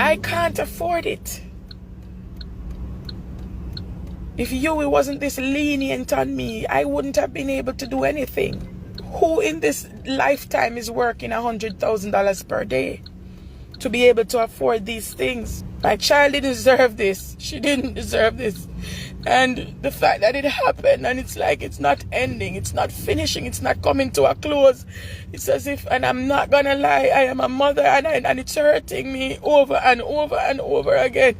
I can't afford it. If Huey wasn't this lenient on me, I wouldn't have been able to do anything. Who in this lifetime is working $100,000 per day to be able to afford these things? My child didn't deserve this. She didn't deserve this. And the fact that it happened, and it's like it's not ending, it's not finishing, it's not coming to a close. It's as if, and I'm not gonna lie, I am a mother, and it's hurting me over and over and over again.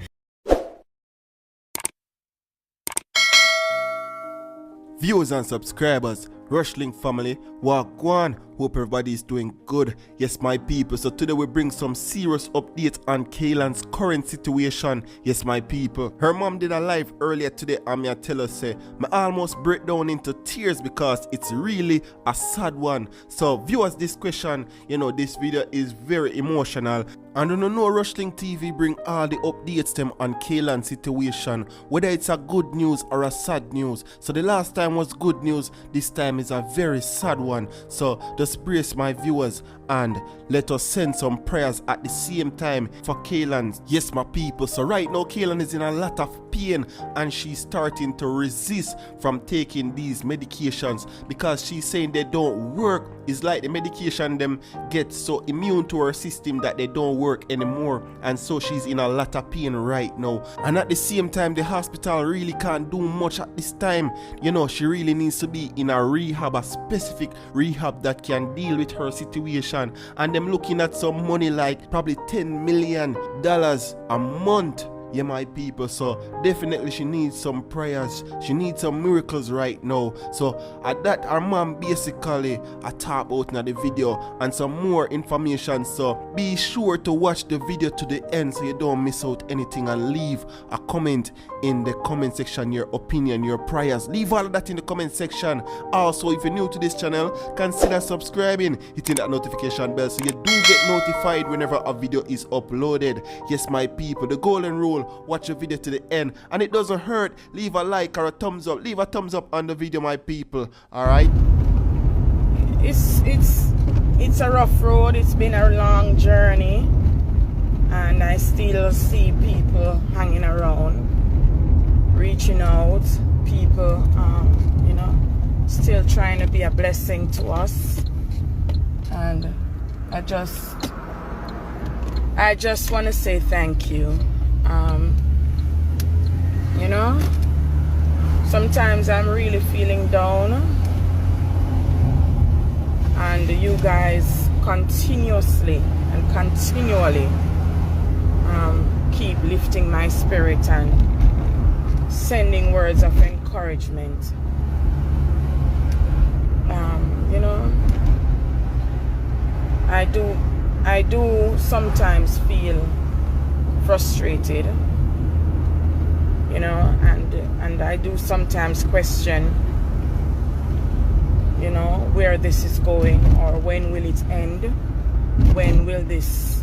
Viewers and subscribers, Rushlink family, Wagwan, hope everybody is doing good. Yes, my people, so today we bring some serious updates on Kaylan's current situation. Yes, my people, her mom did a live earlier today and me tell her say, me almost break down into tears because it's really a sad one. So viewers discretion, this video is very emotional. And you know Rushlink TV bring all the updates them on Kaylan's situation, whether it's a good news or a sad news. So the last time was good news, this time is a very sad one. So just brace my viewers and let us send some prayers at the same time for Kaylan. Yes, my people, so right now Kaylan is in a lot of pain and she's starting to resist from taking these medications because she's saying they don't work. It's like the medication them get so immune to her system that they don't work anymore, and so she's in a lot of pain right now. And at the same time, the hospital really can't do much at this time. She really needs to be in a rehab, a specific rehab that can deal with her situation, and them looking at some money like probably $10 million a month. Yeah, my people, so definitely she needs some prayers, she needs some miracles right now. So at that, our mom basically I talk about in the video and some more information, so be sure to watch the video to the end so you don't miss out anything, and leave a comment in the comment section, your opinion, your prayers, leave all of that in the comment section. Also, if you're new to this channel, consider subscribing, hitting that notification bell so you do get notified whenever a video is uploaded. Yes, my people, the golden rule: watch the video to the end, and it doesn't hurt, leave a like or a thumbs up. Leave a thumbs up on the video, my people. All right, it's a rough road. It's been a long journey, and I still see people hanging around, reaching out, people still trying to be a blessing to us. And I just want to say thank you. Sometimes I'm really feeling down, and you guys continuously and continually keep lifting my spirit and sending words of encouragement. I do sometimes feel frustrated, and I do sometimes question, where this is going, or when will it end? When will this,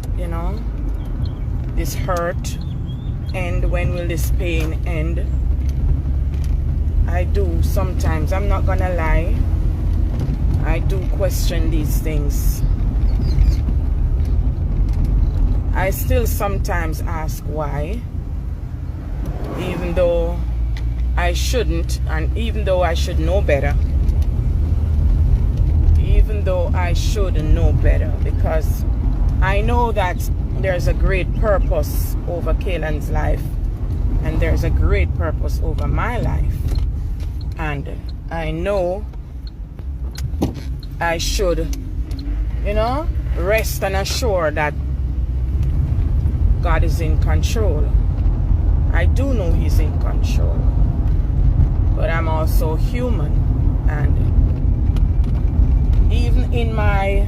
this hurt end? When will this pain end? I do sometimes, I'm not gonna lie, I do question these things. I still sometimes ask why, even though I shouldn't, and even though I should know better. Even though I should know better, because I know that there's a great purpose over Kaylan's life, and there's a great purpose over my life. And I know I should, rest and assure that God is in control. I do know He's in control, but I'm also human, and even in my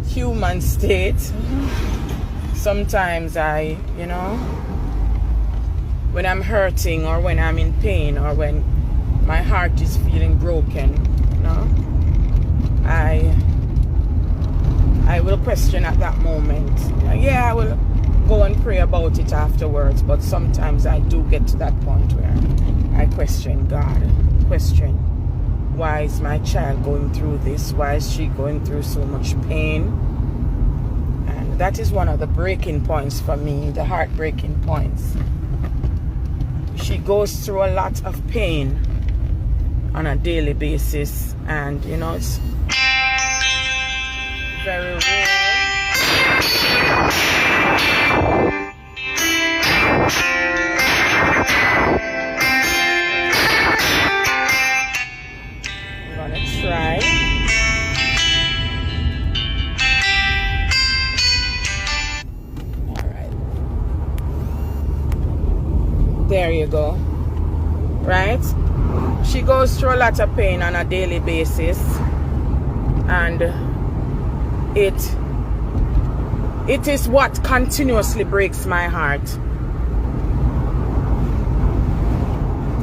human state, sometimes I, when I'm hurting, or when I'm in pain, or when my heart is feeling broken, I will question at that moment. Yeah, I will go and pray about it afterwards, but sometimes I do get to that point where I question God, why is my child going through this? Why is she going through so much pain? And that is one of the breaking points for me, the heartbreaking points. She goes through a lot of pain on a daily basis, and you know, it's very rare. I'm gonna try. Alright. There you go. Right? She goes through a lot of pain on a daily basis, and it is what continuously breaks my heart.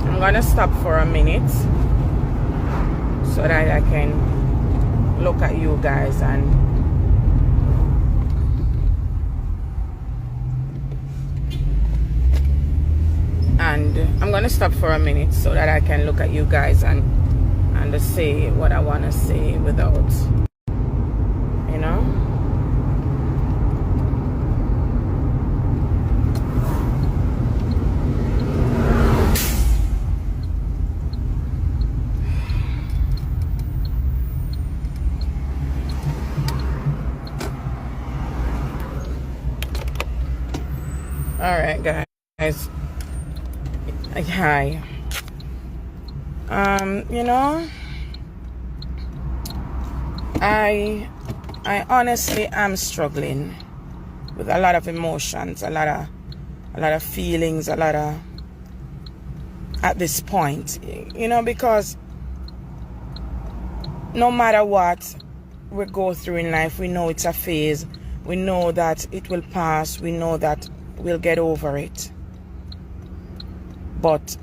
I'm gonna stop for a minute so that I can look at you guys, and I'm gonna stop for a minute so that I can look at you guys and say what I want to say without, you know. All right, guys. Hi. You know, I honestly am struggling with a lot of emotions, a lot of feelings, at this point, you know, because no matter what we go through in life, we know it's a phase. We know that it will pass. We know that we'll get over it. But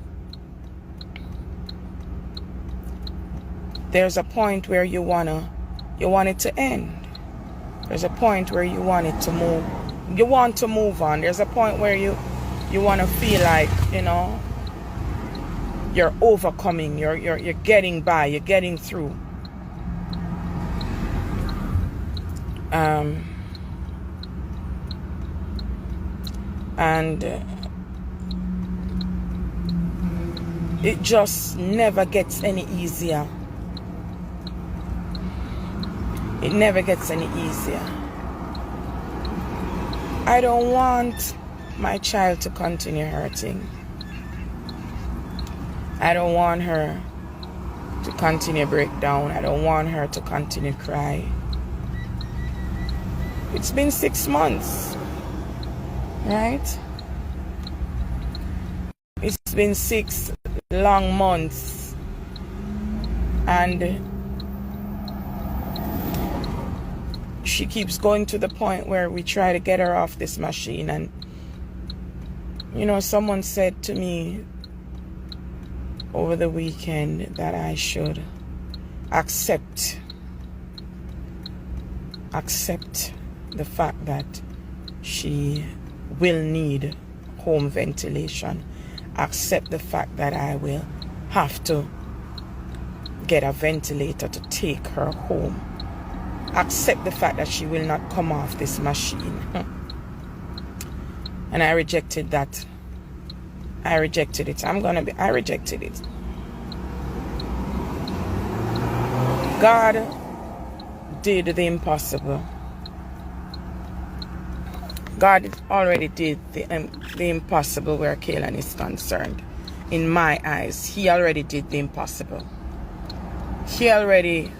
there's a point where you want it to end. There's a point where you want it to move. You want to move on. There's a point where you want to feel like, you know, you're overcoming, you're getting by, you're getting through. And it just never gets any easier. It never gets any easier. I don't want my child to continue hurting. I don't want her to continue break down. I don't want her to continue cry. It's been 6 months, right? It's been 6 long months, and she keeps going to the point where we try to get her off this machine. And you know, someone said to me over the weekend that I should accept the fact that she will need home ventilation. Accept the fact that I will have to get a ventilator to take her home. Accept the fact that she will not come off this machine. And I rejected that. I rejected it. I rejected it. God did the impossible. God already did the impossible where Kaylan is concerned. In my eyes, He already did the impossible. He already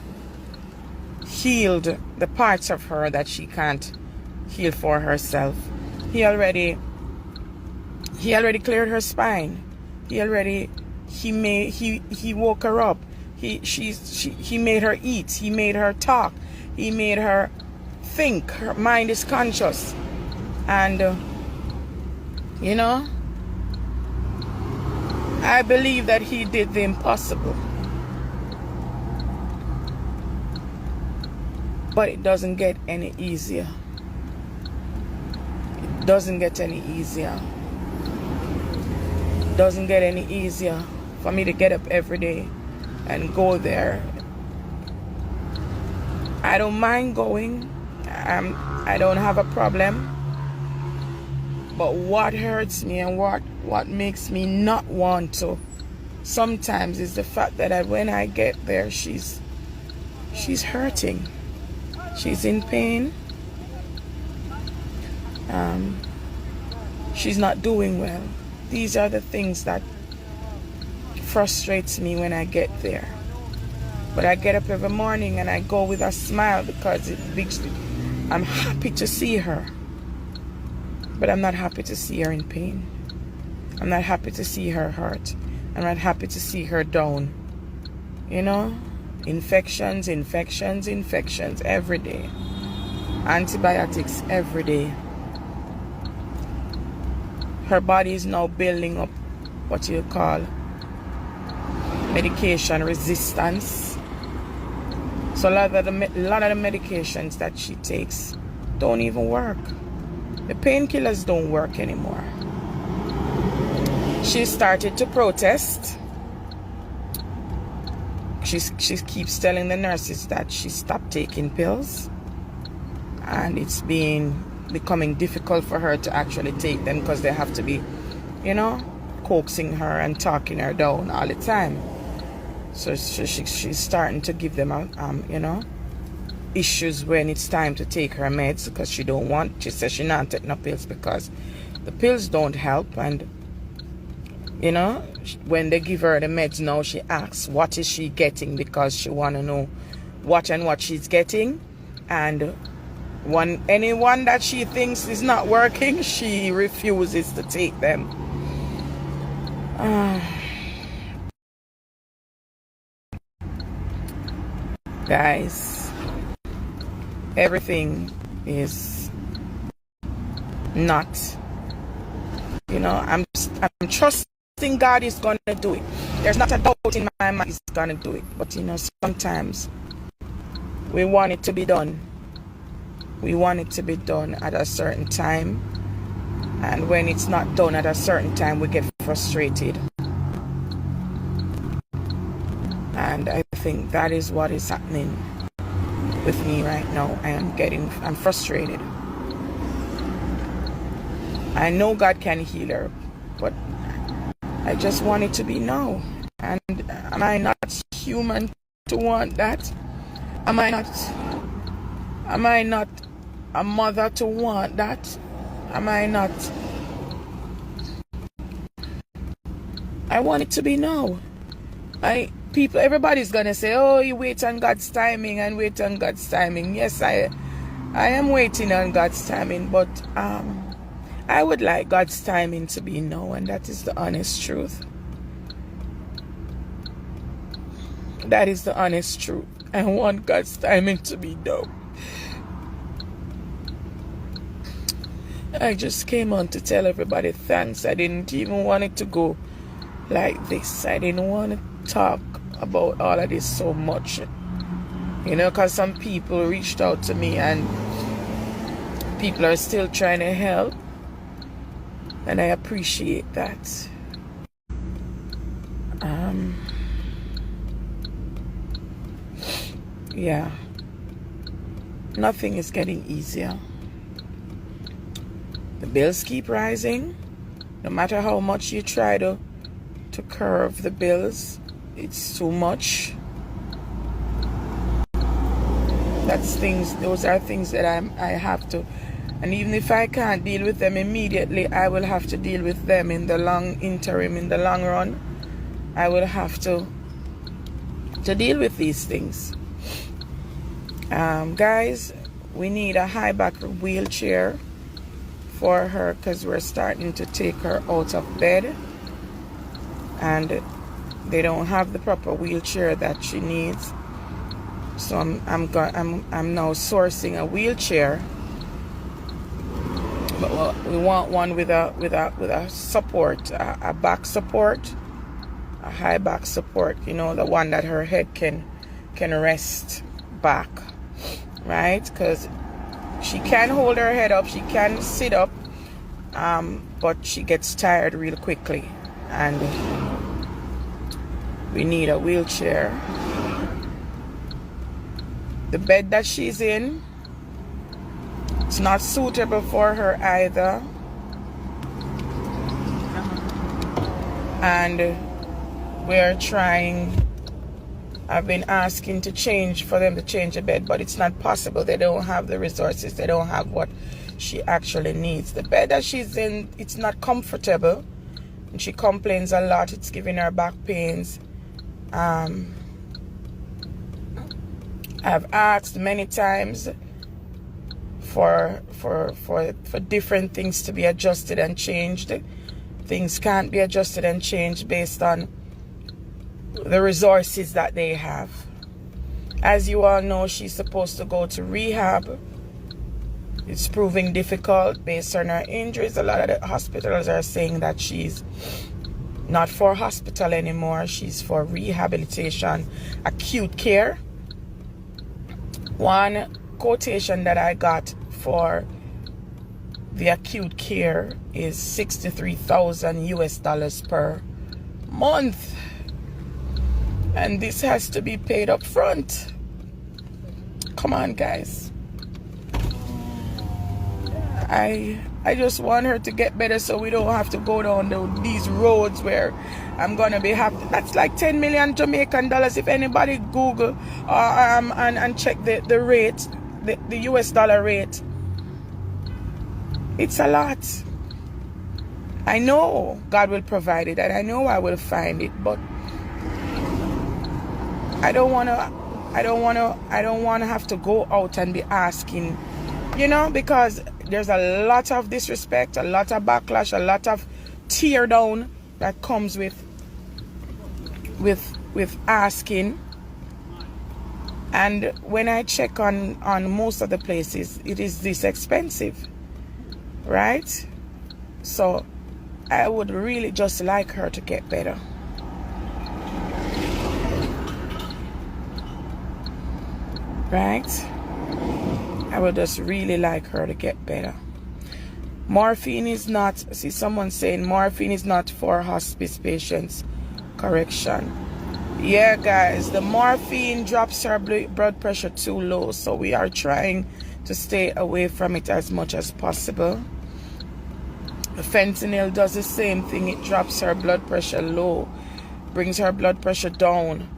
healed the parts of her that she can't heal for herself. He already cleared her spine. He woke her up. He made her eat. He made her talk. He made her think. Her mind is conscious. And you know, I believe that He did the impossible. But it doesn't get any easier. It doesn't get any easier. It doesn't get any easier for me to get up every day and go there. I don't mind going. I don't have a problem. But what hurts me and what makes me not want to sometimes is the fact that when I get there, she's hurting. She's in pain. She's not doing well. These are the things that frustrates me when I get there. But I get up every morning and I go with a smile because I'm happy to see her. But I'm not happy to see her in pain. I'm not happy to see her hurt. I'm not happy to see her down. You know? Infections every day. Antibiotics every day. Her body is now building up what you call medication resistance. So a lot of the medications that she takes don't even work. The painkillers don't work anymore. She started to protest. She keeps telling the nurses that she stopped taking pills, and it's becoming difficult for her to actually take them because they have to be, coaxing her and talking her down all the time. So she's starting to give them issues when it's time to take her meds because she says she not taking no pills because the pills don't help. And when they give her the meds now, she asks what is she getting because she want to know what she's getting. And anyone that she thinks is not working, she refuses to take them. Guys, everything is not, I'm trusting God is going to do it. There's not a doubt in my mind he's going to do it. But sometimes we want it to be done. We want it to be done at a certain time. And when it's not done at a certain time, we get frustrated. And I think that is what is happening with me right now. I'm frustrated. I know God can heal her, but I just want it to be now. And am I not human to want that? Am I not a mother to want that? Am I not? I want it to be now. Everybody's gonna say, oh, you wait on God's timing and wait on God's timing. Yes, I am waiting on God's timing, but I would like God's timing to be now, and that is the honest truth. That is the honest truth. I want God's timing to be now. I just came on to tell everybody thanks. I didn't even want it to go like this. I didn't want to talk about all of this so much, because some people reached out to me and people are still trying to help, and I appreciate that. Yeah, nothing is getting easier. The bills keep rising. No matter how much you try to curb the bills, it's too much. Those are things that I have to, and even if I can't deal with them immediately, I will have to deal with them in the long run. I will have to deal with these things. Guys, we need a high back wheelchair for her because we're starting to take her out of bed, and they don't have the proper wheelchair that she needs. So I'm now sourcing a wheelchair, but we want one with a support, a back support, a high back support. The one that her head can rest back, right? Because she can hold her head up, she can sit up, but she gets tired real quickly, and we need a wheelchair. The bed that she's in It's not suitable for her either. And we're trying, I've been asking for them to change the bed, but it's not possible. They don't have the resources. They don't have what she actually needs. The bed that she's in, it's not comfortable. And she complains a lot. It's giving her back pains. I've asked many times for different things to be adjusted and changed. Things can't be adjusted and changed based on the resources that they have. As you all know, she's supposed to go to rehab. It's proving difficult based on her injuries. A lot of the hospitals are saying that she's not for hospital anymore. She's for rehabilitation, acute care. One quotation that I got for the acute care is $63,000 per month. And this has to be paid up front. Come on, guys. I just want her to get better so we don't have to go down these roads where I'm gonna be happy. That's like 10 million Jamaican dollars. If anybody Google and check the rate, the US dollar rate, it's a lot. I know God will provide it, and I know I will find it, but I don't wanna have to go out and be asking, because there's a lot of disrespect, a lot of backlash, a lot of tear down that comes with asking. And when I check on most of the places, it is this expensive, right? So I would really just like her to get better. Right? I would just really like her to get better. Morphine is not, see someone saying morphine is not for hospice patients. Correction. Yeah, guys, the morphine drops her blood pressure too low, so we are trying to stay away from it as much as possible. The fentanyl does the same thing. It drops her blood pressure low, brings her blood pressure down,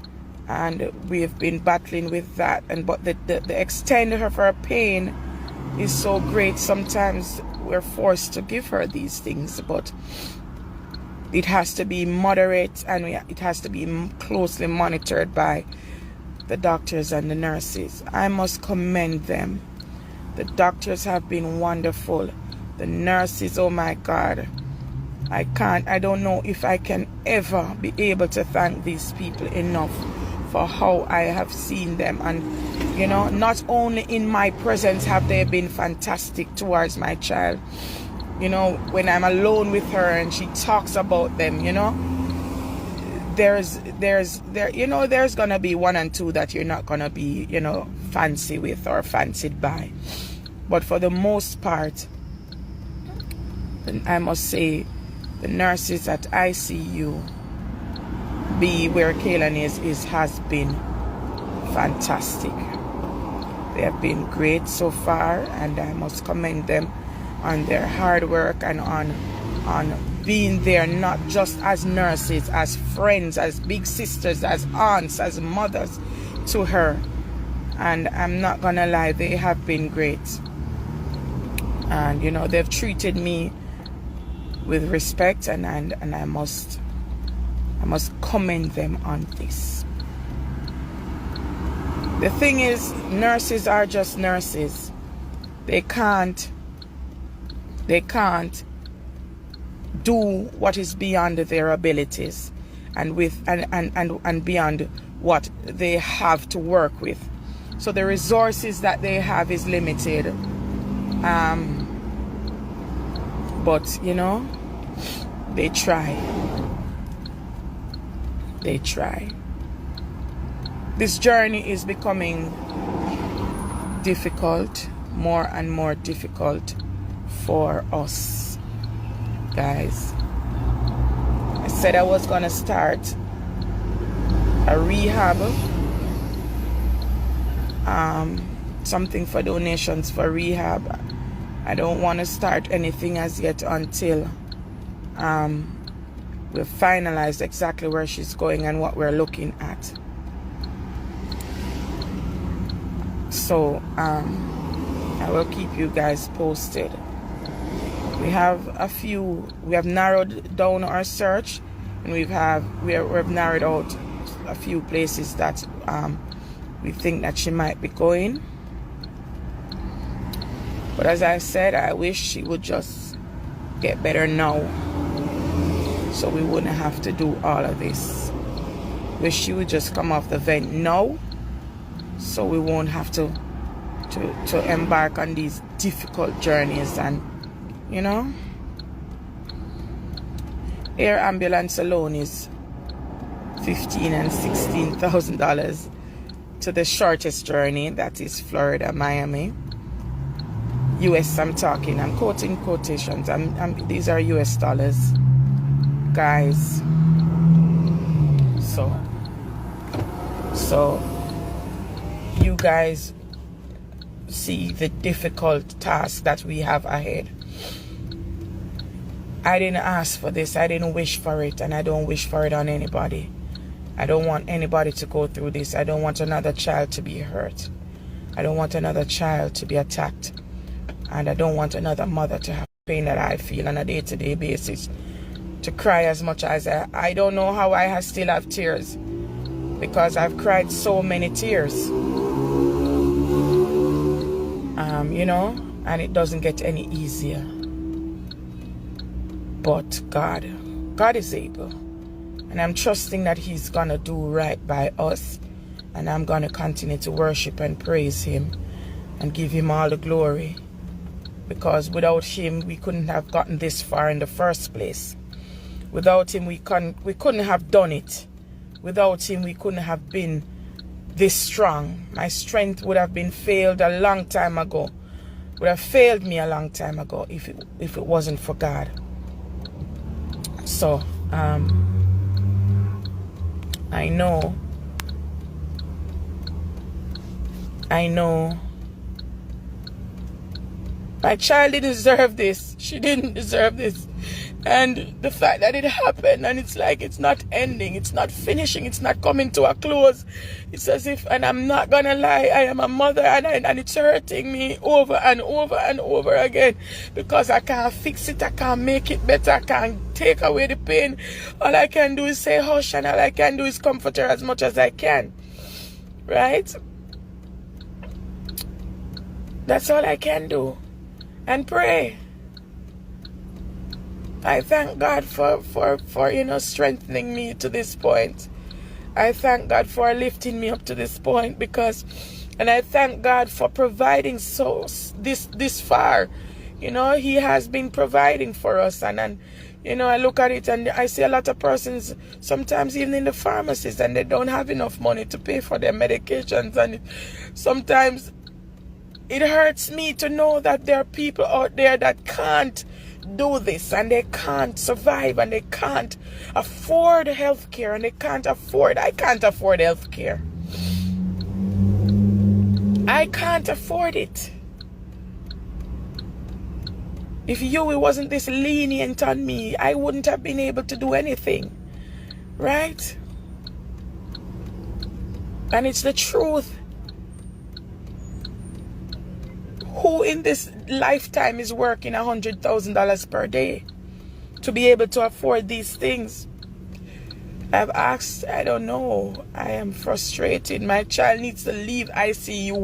and we've been battling with that. But the extent of her pain is so great. Sometimes we're forced to give her these things, but it has to be moderate, and it has to be closely monitored by the doctors and the nurses. I must commend them. The doctors have been wonderful. The nurses, oh my God, I don't know if I can ever be able to thank these people enough for how I have seen them. And not only in my presence have they been fantastic towards my child, when I'm alone with her and she talks about them, there's gonna be one and two that you're not gonna be fancy with or fancied by, but for the most part, I must say, the nurses at ICU B, where Kaylan has been fantastic. They have been great so far, and I must commend them on their hard work and on being there, not just as nurses, as friends, as big sisters, as aunts, as mothers to her. And I'm not gonna lie, they have been great. And they've treated me with respect, and I must commend them on this. The thing is, nurses are just nurses. They can't do what is beyond their abilities and beyond what they have to work with. So the resources that they have is limited. But they try. They try. This journey is becoming difficult, more and more difficult for us, guys. I said I was gonna start a rehab, something for donations for rehab. I don't want to start anything as yet until we've finalized exactly where she's going and what we're looking at. So I will keep you guys posted. We have narrowed down our search, and we've narrowed out a few places that we think that she might be going. But as I said, I wish she would just get better now, so we wouldn't have to do all of this. Wish she would just come off the vent now, so we won't have to embark on these difficult journeys. And you know, air ambulance alone is $15,000 and $16,000 to the shortest journey, that is Florida, Miami. US, I'm talking. I'm quoting quotations. These are US dollars, guys. So you guys see the difficult task that we have ahead. I didn't ask for this. I didn't wish for it, and I don't wish for it on anybody. I don't want anybody to go through this. I don't want another child to be hurt. I don't want another child to be attacked. And I don't want another mother to have pain that I feel on a day-to-day basis, to cry as much as I don't know how I still have tears, because I've cried so many tears. You know, and it doesn't get any easier. But God is able. And I'm trusting that He's going to do right by us. And I'm going to continue to worship and praise Him and give Him all the glory. Because without Him, we couldn't have gotten this far in the first place. Without Him, we couldn't have done it. Without Him, we couldn't have been this strong. My strength would have been failed a long time ago. Would have failed me a long time ago if it wasn't for God. So, I know my child didn't deserve this. She didn't deserve this. And the fact that it happened, and it's like it's not ending, it's not finishing, it's not coming to a close. It's as if, and I'm not gonna lie, I am a mother, and it's hurting me over and over and over again, because I can't fix it, I can't make it better, I can't take away the pain. All I can do is say hush, and all I can do is comfort her as much as I can. Right? That's all I can do. And pray. I thank God for strengthening me to this point. I thank God for lifting me up to this point, and I thank God for providing this far. You know, He has been providing for us, and you know, I look at it and I see a lot of persons, sometimes even in the pharmacies, and they don't have enough money to pay for their medications, and sometimes it hurts me to know that there are people out there that can't do this, and they can't survive, and they can't afford health care, and I can't afford health care. I can't afford it. If it wasn't this lenient on me, I wouldn't have been able to do anything. Right? And it's the truth. Who in this lifetime is working $100,000 per day to be able to afford these things? I've asked, I don't know. I am frustrated. My child needs to leave ICU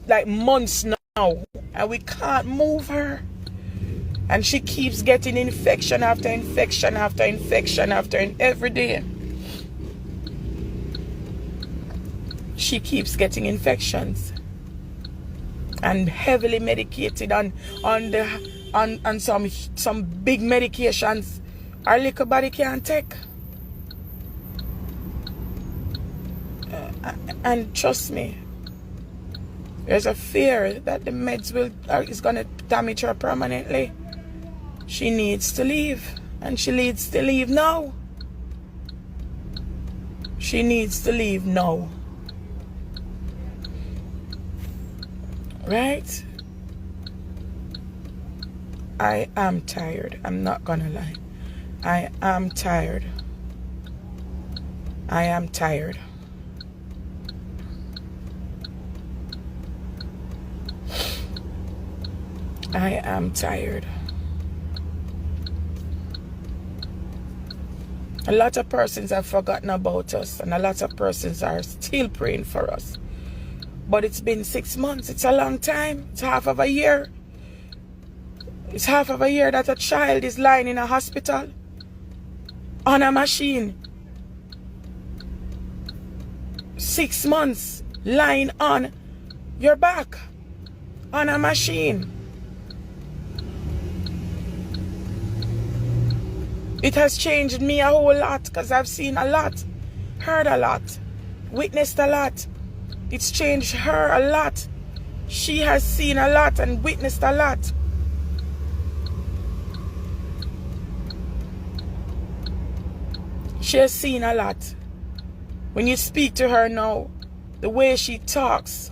like months now, and we can't move her. And she keeps getting infection after infection after infection every day. She keeps getting infections. And heavily medicated on some big medications our little body can't take. And trust me, there's a fear that the meds is gonna damage her permanently. She needs to leave, and she needs to leave now. She needs to leave now. Right? I am tired. I'm not gonna lie. I am tired. I am tired. I am tired. A lot of persons have forgotten about us, and a lot of persons are still praying for us. But it's been 6 months. It's a long time. It's half of a year. It's half of a year that a child is lying in a hospital on a machine. 6 months lying on your back on a machine. It has changed me a whole lot because I've seen a lot, heard a lot, witnessed a lot. It's changed her a lot. She has seen a lot and witnessed a lot. She has seen a lot. When you speak to her now, the way she talks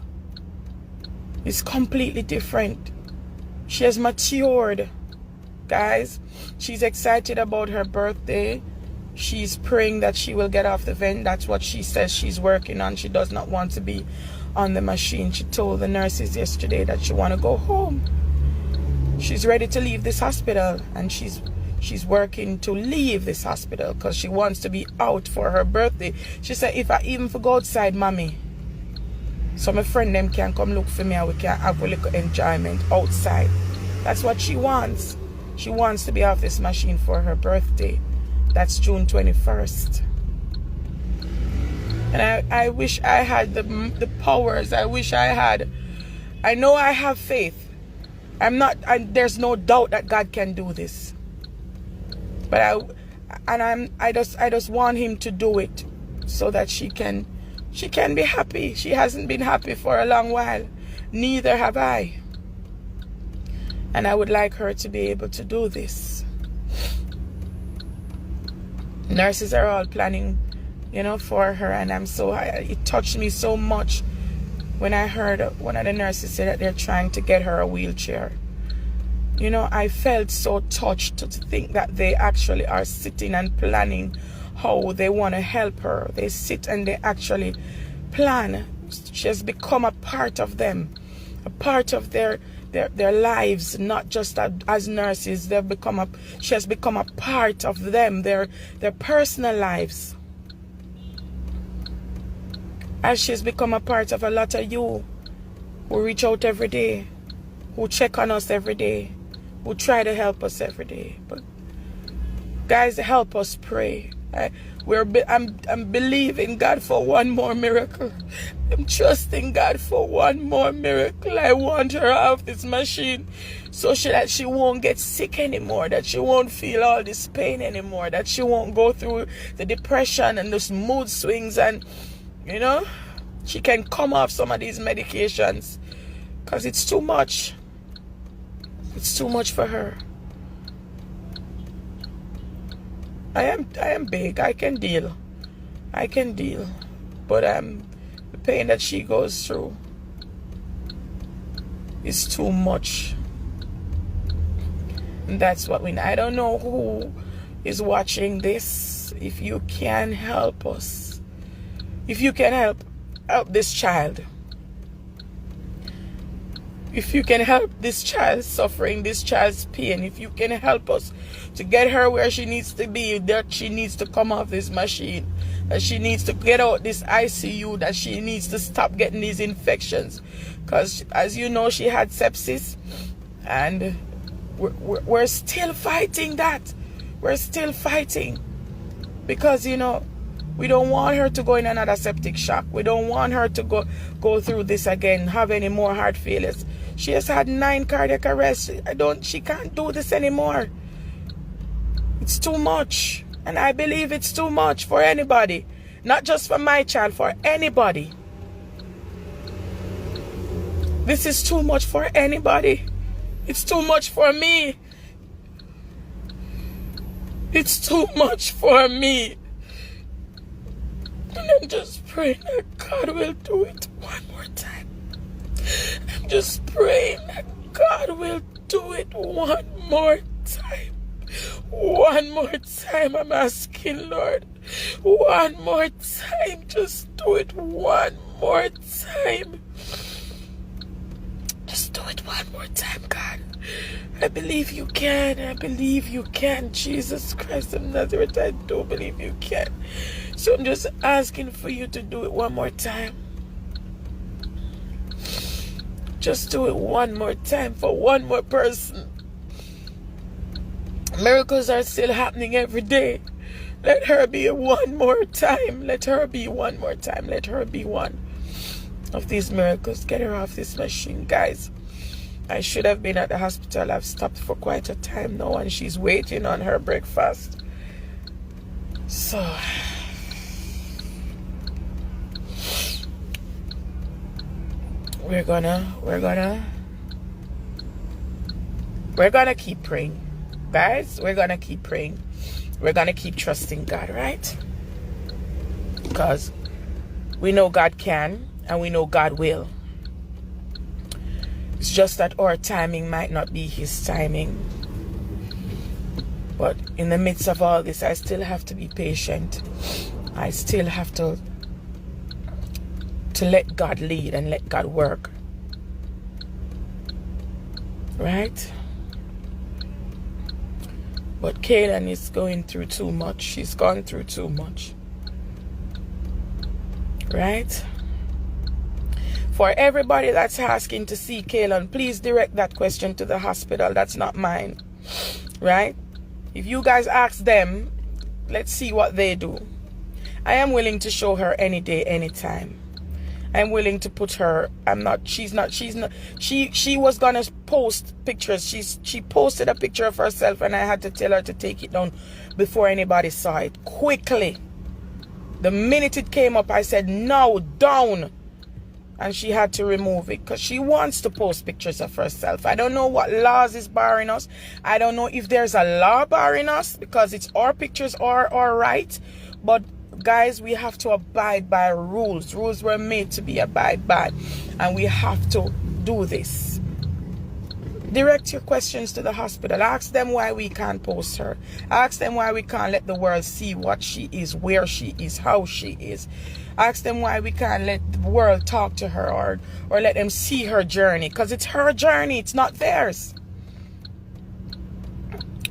is completely different. She has matured. Guys, she's excited about her birthday. She's praying that she will get off the vent. That's what she says she's working on. She does not want to be on the machine. She told the nurses yesterday that she want to go home. She's ready to leave this hospital, and she's working to leave this hospital because she wants to be out for her birthday. She said, if I even go outside, mommy, so my friend them can come look for me and we can have a little enjoyment outside. That's what she wants. She wants to be off this machine for her birthday. That's June 21st. And I wish I had the powers. I wish I had. I know I have faith. There's no doubt that God can do this. But I just want him to do it so that she can be happy. She hasn't been happy for a long while. Neither have I. And I would like her to be able to do this. Nurses are all planning, for her, and it touched me so much when I heard one of the nurses say that they're trying to get her a wheelchair. I felt so touched to think that they actually are sitting and planning how they want to help her. They sit and they actually plan. She has become a part of them, a part of their lives, not just as nurses. She has become a part of them, their personal lives. As she's become a part of a lot of you who reach out every day, who check on us every day, who try to help us every day. But guys, help us pray. I'm believing God for one more miracle. I'm trusting God for one more miracle. I want her off this machine so that she won't get sick anymore, that she won't feel all this pain anymore, that she won't go through the depression and those mood swings, and she can come off some of these medications because it's too much. It's too much for her. I am big. I can deal. But the pain that she goes through is too much. And that's what I don't know who is watching this. If you can help us. If you can help this child. If you can help this child's suffering, this child's pain, if you can help us to get her where she needs to be, that she needs to come off this machine, that she needs to get out this ICU, that she needs to stop getting these infections. Because as you know, she had sepsis, and we're still fighting that. We're still fighting because, we don't want her to go in another septic shock. We don't want her to go through this again, have any more heart failures. She has had 9 cardiac arrests. She can't do this anymore. It's too much. And I believe it's too much for anybody. Not just for my child, for anybody. This is too much for anybody. It's too much for me. It's too much for me. And I'm just praying that God will do it one more time. I'm just praying that God will do it one more time. One more time, I'm asking, Lord. One more time. Just do it one more time. Just do it one more time, God. I believe you can. I believe you can. Jesus Christ of Nazareth, I do believe you can. So I'm just asking for you to do it one more time. Just do it one more time for one more person. Miracles are still happening every day. Let her be one more time. Let her be one more time. Let her be one of these miracles. Get her off this machine, guys. I should have been at the hospital. I've stopped for quite a time now, and she's waiting on her breakfast. So we're gonna keep praying, guys. We're gonna keep praying. We're gonna keep trusting God, right? Because we know God can and we know God will. It's just that our timing might not be his timing. But in the midst of all this, I still have to be patient. I still have to let God lead and let God work. Right? But Kaylan is going through too much. She's gone through too much. Right? For everybody that's asking to see Kaylan, please direct that question to the hospital. That's not mine. Right? If you guys ask them, let's see what they do. I am willing to show her any day, anytime. I'm willing to put her, she was gonna post pictures. She posted a picture of herself and I had to tell her to take it down before anybody saw it. Quickly. The minute it came up, I said, no, down. And she had to remove it because she wants to post pictures of herself. I don't know what laws is barring us. I don't know if there's a law barring us because it's our pictures or our right. But guys, we have to abide by rules. Rules were made to be abide by. And we have to do this. Direct your questions to the hospital. Ask them why we can't post her. Ask them why we can't let the world see what she is, where she is, how she is. Ask them why we can't let the world talk to her or let them see her journey. Because it's her journey. It's not theirs.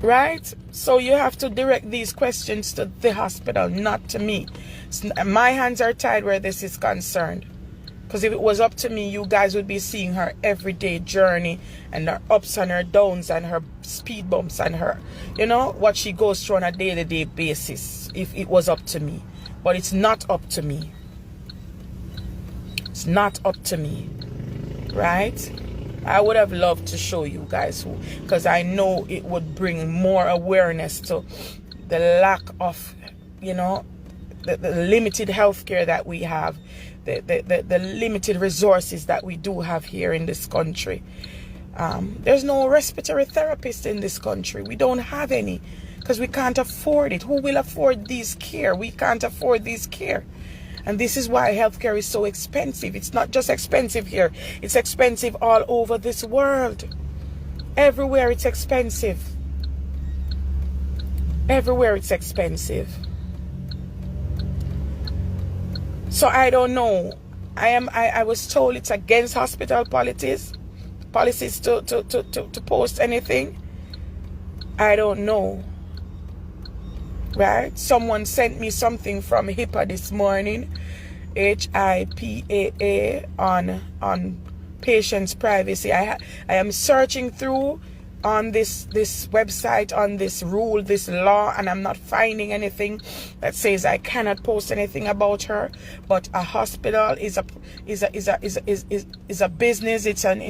Right? So you have to direct these questions to the hospital, not to me. My hands are tied where this is concerned. Because if it was up to me, you guys would be seeing her everyday journey and her ups and her downs and her speed bumps and her, what she goes through on a day-to-day basis if it was up to me. But it's not up to me. It's not up to me. Right? I would have loved to show you guys because I know it would bring more awareness to the lack of, the limited healthcare that we have, the limited resources that we do have here in this country. There's no respiratory therapist in this country. We don't have any because we can't afford it. Who will afford these care? We can't afford these care. And this is why healthcare is so expensive. It's not just expensive here. It's expensive all over this world. Everywhere it's expensive. Everywhere it's expensive. So I don't know. I was told it's against hospital policies to post anything. I don't know. Right? Someone sent me something from HIPAA this morning, HIPAA, on patients' privacy. I am searching through on this website, on this rule, this law, and I'm not finding anything that says I cannot post anything about her. But a hospital is a business. It's an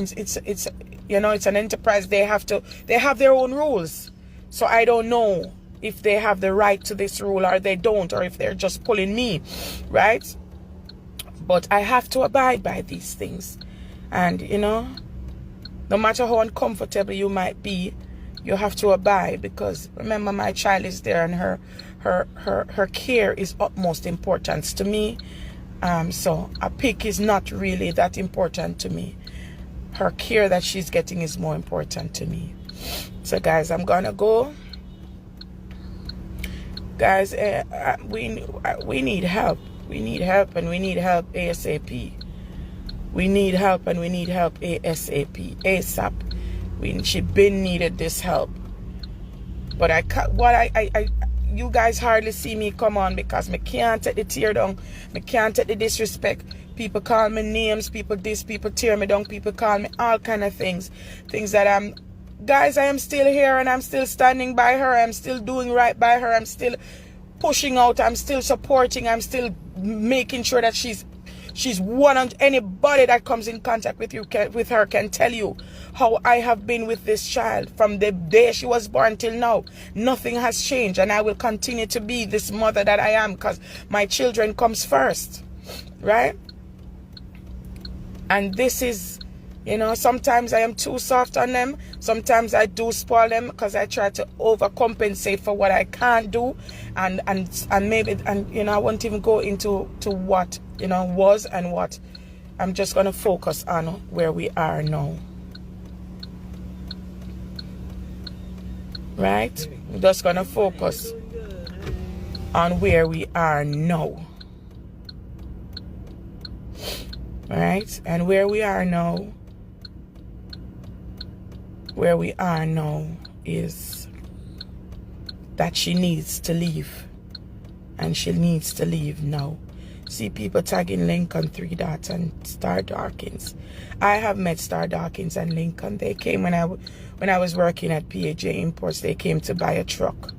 enterprise. They have their own rules. So I don't know if they have the right to this rule or they don't, or if they're just pulling me, right? But I have to abide by these things. And, no matter how uncomfortable you might be, you have to abide because, remember, my child is there and her care is utmost importance to me. So a pic is not really that important to me. her care that she's getting is more important to me. So guys, I'm gonna go. Guys, we need help. We need help, and we need help ASAP. We need help, and we need help ASAP. She been needed this help. But you guys hardly see me come on because me can't take the tear down. Me can't take the disrespect. People call me names, people this, people tear me down, people call me all kind of things. Things that guys, I am still here and I'm still standing by her. I'm still doing right by her. I'm still pushing out. I'm still supporting. I'm still making sure that she's 100. Anybody that comes in contact with her can tell you how I have been with this child from the day she was born till now. Nothing has changed, and I will continue to be this mother that I am because my children comes first, right? And this is, sometimes I am too soft on them. Sometimes I do spoil them because I try to overcompensate for what I can't do, and maybe I won't even go into what was and what. I'm just gonna focus on where we are now. Right? I'm just gonna focus on where we are now. Right? And where we are now is that she needs to leave, and she needs to leave now. See people tagging Lincoln 3 Dots and Star Dawkins. I have met Star Dawkins and Lincoln. They came when I was working at PAJ Imports. They came to buy a truck.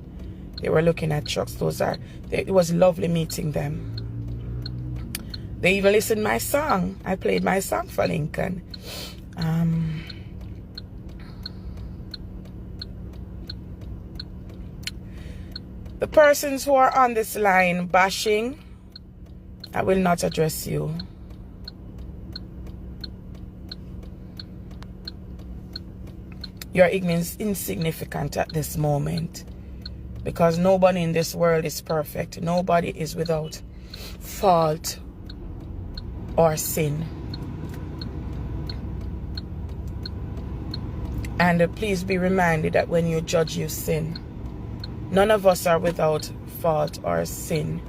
They were looking at trucks. It was lovely meeting them. They even listened to my song. I played my song for Lincoln. The persons who are on this line bashing, I will not address you. You're insignificant at this moment because nobody in this world is perfect. Nobody is without fault or sin. And please be reminded that when you judge, you sin. None of us are without fault or sin.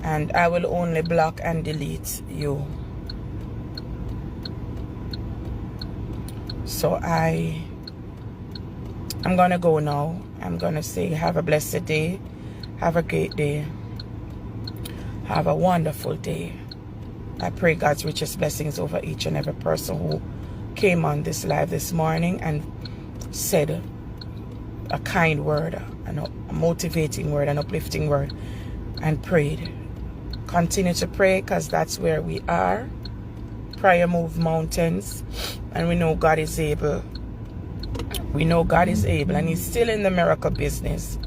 And I will only block and delete you. So I'm gonna go now. I'm gonna say have a blessed day. Have a great day. Have a wonderful day. I pray God's richest blessings over each and every person who came on this live this morning and said a kind word, a motivating word, an uplifting word, and prayed. Continue to pray because that's where we are. Prayer moves mountains, and we know God is able. We know God is able, and He's still in the miracle business.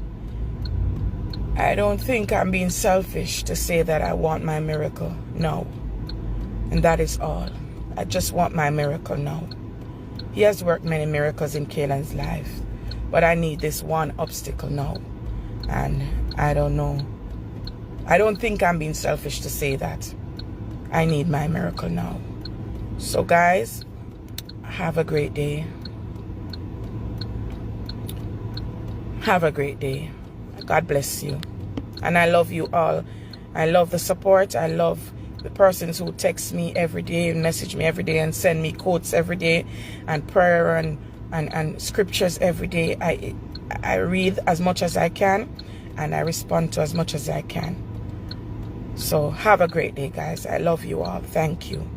I don't think I'm being selfish to say that I want my miracle. No. And that is all. I just want my miracle now. He has worked many miracles in Kaylan's life, but I need this one obstacle now. And I don't know. I don't think I'm being selfish to say that. I need my miracle now. So guys, have a great day. Have a great day. God bless you. And I love you all. I love the support. I love the persons who text me every day, message me every day, and send me quotes every day, and prayer and scriptures every day. I read as much as I can, and I respond to as much as I can. So have a great day, guys. I love you all. Thank you.